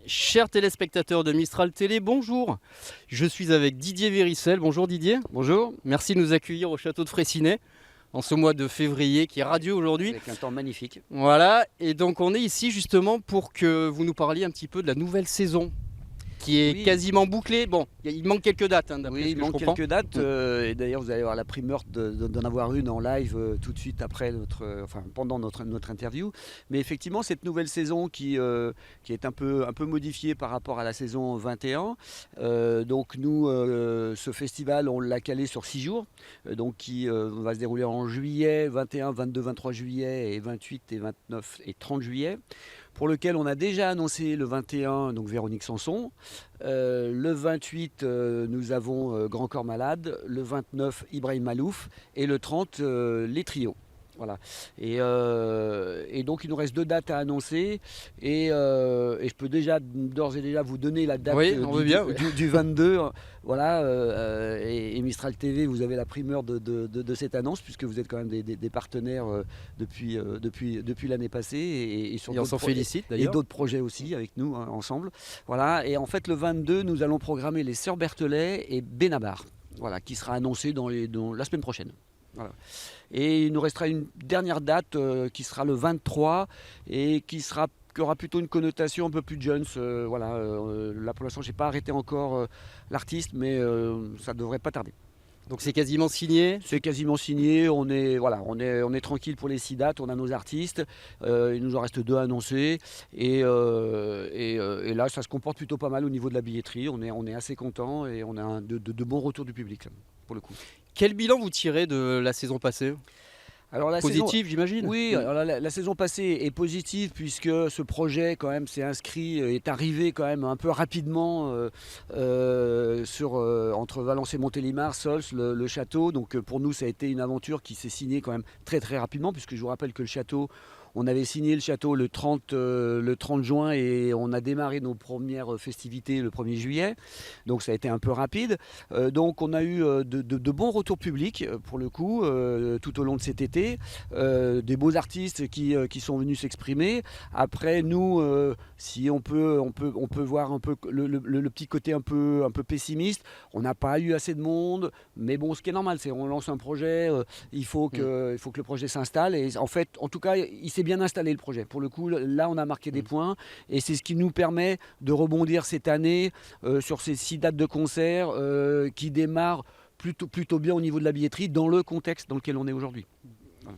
Chers téléspectateurs de Mistral Télé, bonjour. Je suis avec Didier Véricel. Bonjour Didier. Bonjour. Merci de nous accueillir au château de Fraissinet en ce mois de février qui est radieux aujourd'hui. Avec un temps magnifique. Voilà, et donc on est ici justement pour que vous nous parliez un petit peu de la nouvelle saison qui est quasiment bouclée. Bon, il manque quelques dates d'après ce que Il manque je comprends. quelques dates et d'ailleurs vous allez avoir la primeur d'en avoir une en live tout de suite après pendant notre interview. Mais effectivement cette nouvelle saison qui est un peu modifiée par rapport à la saison 21. Donc nous ce festival on l'a calé sur 6 jours, donc qui va se dérouler en juillet, 21, 22, 23 juillet et 28 et 29 et 30 juillet. Pour lequel on a déjà annoncé le 21, donc Véronique Sanson. Le 28, nous avons Grand Corps Malade. Le 29, Ibrahim Malouf. Et le 30, les trios. Voilà. Et donc il nous reste 2 dates à annoncer et je peux déjà d'ores et déjà vous donner la date du 22. Voilà, et Mistral TV, vous avez la primeur de cette annonce puisque vous êtes quand même des partenaires depuis l'année passée et on s'en félicite d'ailleurs. Et d'autres projets aussi avec nous ensemble. Voilà, et en fait le 22, nous allons programmer les Sœurs Berthelet et Benabar. Voilà, qui sera annoncé dans la semaine prochaine. Voilà. Et il nous restera une dernière date qui sera le 23 et qui aura plutôt une connotation un peu plus jeunes. Là pour l'instant, j'ai pas arrêté encore l'artiste, mais ça devrait pas tarder. Donc c'est quasiment signé. C'est quasiment signé. On est tranquille pour les 6 dates. On a nos artistes. Il nous en reste 2 à annoncer. Et là, ça se comporte plutôt pas mal au niveau de la billetterie. On est assez content et on a de bons retours du public là, pour le coup. Quel bilan vous tirez de la saison passée ? Alors positive, j'imagine. Oui, alors la saison passée est positive puisque ce projet quand même s'est inscrit, est arrivé quand même un peu rapidement entre Valence et Montélimar, Sols, le château. Donc pour nous, ça a été une aventure qui s'est signée quand même très très rapidement puisque je vous rappelle que le château, on avait signé le château le 30 juin et on a démarré nos premières festivités le 1er juillet. Donc ça a été un peu rapide. Donc on a eu de bons retours publics pour le coup tout au long de cet été. Des beaux artistes qui sont venus s'exprimer. Après nous, si on peut voir un peu le petit côté un peu pessimiste. On n'a pas eu assez de monde. Mais bon, ce qui est normal, c'est on lance un projet. Il faut que le projet s'installe. Et en fait, en tout cas, il s'est bien installé le projet. Pour le coup, là, on a marqué des points et c'est ce qui nous permet de rebondir cette année sur ces 6 dates de concert qui démarrent plutôt bien au niveau de la billetterie dans le contexte dans lequel on est aujourd'hui. Voilà.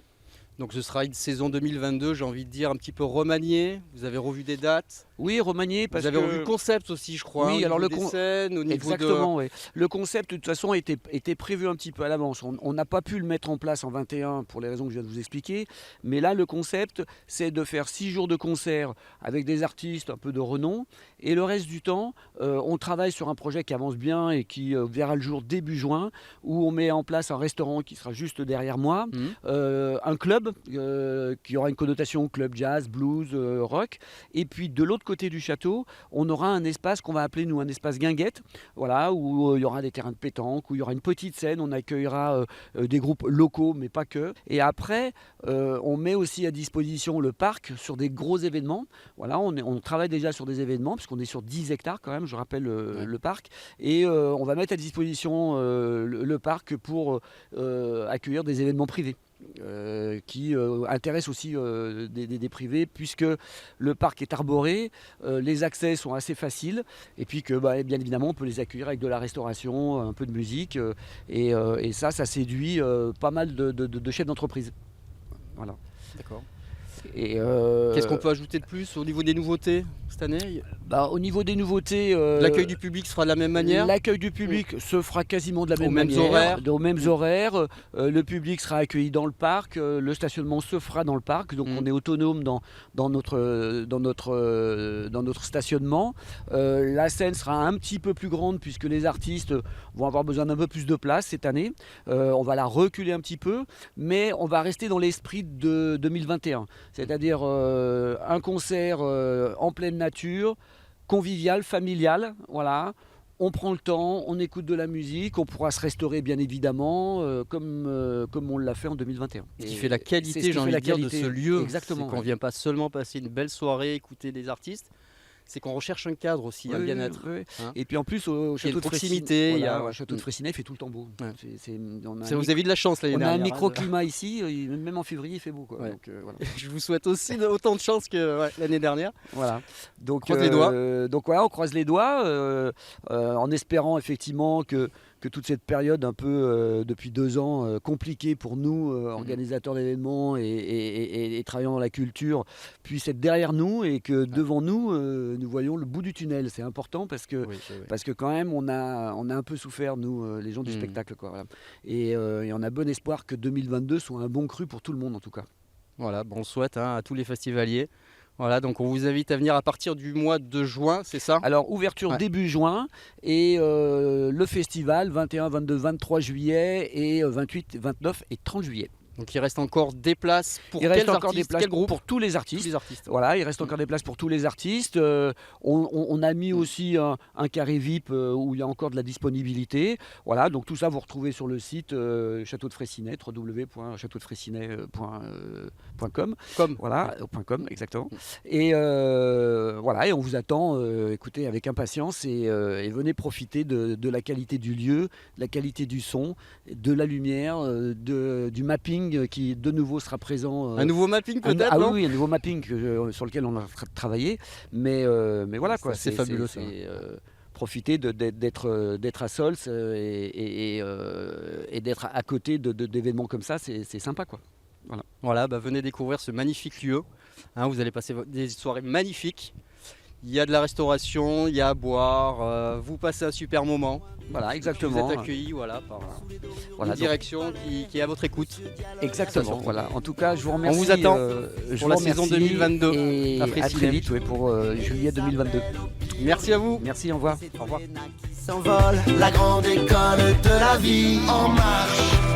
Donc ce sera une saison 2022, j'ai envie de dire, un petit peu remaniée. Vous avez revu des dates. Oui, remanié parce que... Vous avez revu le concept aussi, je crois. Oui, alors des scènes, au niveau exactement, oui. Le concept, de toute façon, était prévu un petit peu à l'avance. On n'a pas pu le mettre en place en 21 pour les raisons que je viens de vous expliquer. Mais là, le concept, c'est de faire 6 jours de concert avec des artistes un peu de renom. Et le reste du temps, on travaille sur un projet qui avance bien et qui verra le jour début juin, où on met en place un restaurant qui sera juste derrière moi, un club qui aura une connotation club jazz, blues, rock. Et puis de l'autre côté du château, on aura un espace qu'on va appeler nous un espace guinguette, voilà, où il y aura des terrains de pétanque, où il y aura une petite scène, on accueillera des groupes locaux, mais pas que. Et après, on met aussi à disposition le parc sur des gros événements. Voilà, on travaille déjà sur des événements, puisqu'on est sur 10 hectares quand même, je rappelle le parc. Et on va mettre à disposition le parc pour accueillir des événements privés. Qui intéresse aussi des privés puisque le parc est arboré, les accès sont assez faciles et puis que bien évidemment on peut les accueillir avec de la restauration, un peu de musique et ça séduit pas mal de chefs d'entreprise. Voilà. D'accord. Qu'est-ce qu'on peut ajouter de plus au niveau des nouveautés cette année ? Au niveau des nouveautés... l'accueil du public se fera de la même manière ? L'accueil du public se fera quasiment de la même manière. Aux mêmes horaires. Le public sera accueilli dans le parc. Le stationnement se fera dans le parc. Donc on est autonome dans notre stationnement. La scène sera un petit peu plus grande puisque les artistes vont avoir besoin d'un peu plus de place cette année. On va la reculer un petit peu. Mais on va rester dans l'esprit de 2021. C'est-à-dire un concert en pleine nature, convivial, familial, voilà. On prend le temps, on écoute de la musique, on pourra se restaurer bien évidemment, comme on l'a fait en 2021. Ce qui fait la qualité, j'ai envie de dire, de ce lieu. Exactement. C'est qu'on ne vient pas seulement passer une belle soirée, écouter des artistes. c'est qu'on recherche un cadre aussi, un Oui, bien-être. oui, oui. Hein. Et puis en plus, au Il y a château une de proximité, il y a- au château de Fraissinet, il fait tout le temps beau. Ouais. On a Ça un vous avez de la chance l'année on a un dernière. microclimat ici, même en février, il fait beau. Quoi. Ouais. Donc, voilà. Je vous souhaite aussi autant de chance que l'année dernière. Voilà. Donc, Croise les doigts. Donc voilà, on croise les doigts en espérant effectivement que toute cette période un peu depuis 2 ans compliquée pour nous, organisateurs d'événements et travaillant dans la culture, puisse être derrière nous et que devant nous, nous voyons le bout du tunnel. C'est important parce que quand même on a un peu souffert, nous, les gens du spectacle. Quoi, voilà. Et on a bon espoir que 2022 soit un bon cru pour tout le monde en tout cas. Voilà, bon, on le souhaite à tous les festivaliers. Voilà, donc on vous invite à venir à partir du mois de juin, c'est ça? Alors, ouverture début juin et le festival 21, 22, 23 juillet et 28, 29 et 30 juillet. Donc il reste encore des places pour Il reste quels encore des artistes, places quel groupe? pour tous les artistes. Tous les artistes. Voilà, il reste encore des places pour tous les artistes. On a mis aussi un carré VIP où il y a encore de la disponibilité. Voilà, donc tout ça vous retrouvez sur le site Château de Fraissinet, www.châteaudefraissinet.com. Voilà, .com exactement. Et voilà, et on vous attend, écoutez, avec impatience et venez profiter de la qualité du lieu, de la qualité du son, de la lumière, du mapping qui de nouveau sera présent. Un nouveau mapping peut-être, non? Oui, un nouveau mapping sur lequel on a travaillé. Mais voilà, quoi. C'est fabuleux. Profiter d'être à Sols et d'être à côté d'événements comme ça, c'est sympa, quoi. Voilà, venez découvrir ce magnifique lieu. Hein, vous allez passer des soirées magnifiques. Il y a de la restauration, il y a à boire, vous passez un super moment. Voilà, exactement. Vous êtes accueillis par une direction qui est à votre écoute. Exactement. Voilà. En tout cas, je vous remercie. On vous attend pour la saison 2022. Et à très vite pour juillet 2022. Merci à vous. Merci, au revoir. Au revoir. S'envole la grande école de la vie en marche.